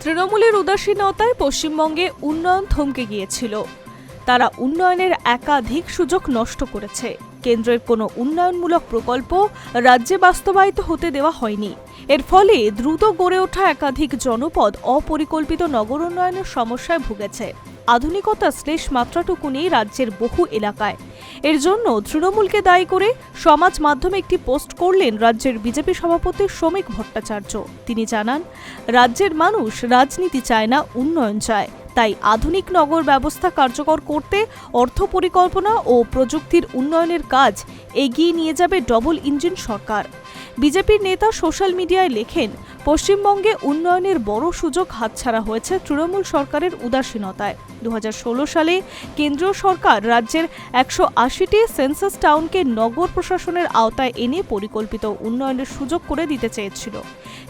তৃণমূলের উদাসীনতায় পশ্চিমবঙ্গে উন্নয়ন থমকে গিয়েছিল। তারা উন্নয়নের একাধিক সুযোগ নষ্ট করেছে। কেন্দ্রের কোনো উন্নয়নমূলক প্রকল্প রাজ্যে বাস্তবায়িত হতে দেওয়া হয়নি। এর ফলে দ্রুত গড়ে ওঠা একাধিক জনপদ অপরিকল্পিত নগর উন্নয়নের সমস্যায় ভুগেছে। আধুনিকতা শ্লেষ মাত্রাটুকু নেই রাজ্যের বহু এলাকায়। এর জন্য তৃণমূলকে দায়ী করে সমাজ মাধ্যমে একটি পোস্ট করলেন রাজ্যের বিজেপি সভাপতি শ্রমিক ভট্টাচার্য। তিনি জানান, রাজ্যের মানুষ রাজনীতি চায় না, উন্নয়ন চায়। তাই আধুনিক নগর ব্যবস্থা কার্যকর করতে অর্থ পরিকল্পনা ও প্রযুক্তির উন্নয়নের কাজ এগিয়ে নিয়ে যাবে ডবল ইঞ্জিন সরকার। বিজেপির নেতা সোশ্যাল মিডিয়ায় লেখেন, পশ্চিমবঙ্গে উন্নয়নের বড় সুযোগ হাতছাড়া হয়েছে তৃণমূল সরকারের উদাসীনতায়। 2016 সালে কেন্দ্রীয় সরকার রাজ্যের 180টি সেন্সাস টাউনকে নগর প্রশাসনের আওতায় এনে পরিকল্পিত উন্নয়নের সুযোগ করে দিতে চেয়েছিল।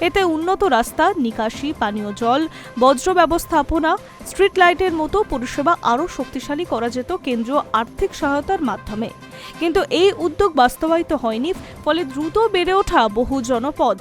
এতে উন্নত রাস্তা, নিকাশি, পানীয় জল, বজ্র ব্যবস্থাপনা, স্ট্রিট লাইটের মতো পরিষেবা আরও শক্তিশালী করা যেত কেন্দ্রীয় আর্থিক সহায়তার মাধ্যমে। কিন্তু এই উদ্যোগ বাস্তবায়িত হয়নি। ফলে দ্রুত বেড়ে ওঠা বহু জনপদ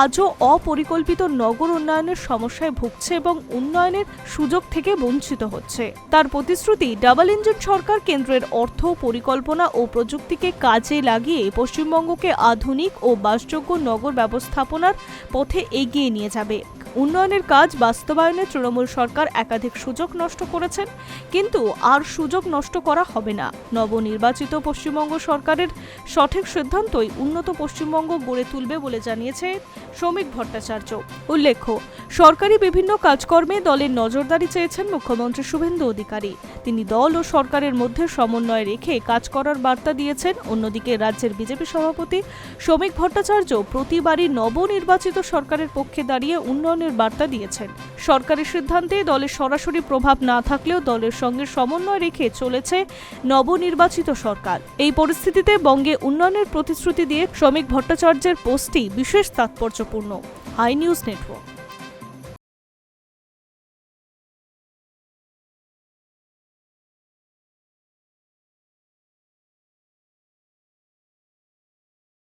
আজও অপরিকল্পিত নগর উন্নয়নের সমস্যায় ভুগছে এবং উন্নয়নের সুযোগ থেকে বঞ্চিত হচ্ছে। তার প্রতিশ্রুতি, ডাবল ইঞ্জিন সরকার কেন্দ্রের অর্থ, পরিকল্পনা ও প্রযুক্তিকে কাজে লাগিয়ে পশ্চিমবঙ্গকে আধুনিক ও বাসযোগ্য নগর ব্যবস্থাপনার পথে এগিয়ে নিয়ে যাবে। উন্নয়নের কাজ বাস্তবায়নে তৃণমূল সরকার একাধিক সুযোগ নষ্ট করেছেন, কিন্তু আর সুযোগ নষ্ট করা হবে না। নবনির্বাচিত পশ্চিমবঙ্গ সরকারের সঠিক সিদ্ধান্তই উন্নত পশ্চিমবঙ্গ গড়ে তুলবে বলে জানিয়েছে শ্রমিক ভট্টাচার্য। উল্লেখ্য, সরকারি বিভিন্ন কাজকর্মে দলের নজরদারি চেয়েছেন মুখ্যমন্ত্রী শুভেন্দু অধিকারী। তিনি দল ও সরকারের মধ্যে সমন্বয় রেখে কাজ করার বার্তা দিয়েছেন। অন্যদিকে রাজ্যের বিজেপি সভাপতি শ্রমিক ভট্টাচার্য প্রতিবারই নবনির্বাচিত সরকারের পক্ষে দাঁড়িয়ে উন্নয়নের বার্তা দিয়েছেন। সরকারের সিদ্ধান্তে দলের সরাসরি প্রভাব না থাকলেও দলের সঙ্গে সমন্বয় রেখে চলেছে নবনির্বাচিত সরকার। এই পরিস্থিতিতে বঙ্গে উন্নয়নের প্রতিশ্রুতি দিয়ে শ্রমিক ভট্টাচার্যের পোস্টটি বিশেষ তাৎপর্যপূর্ণ। Hi news network.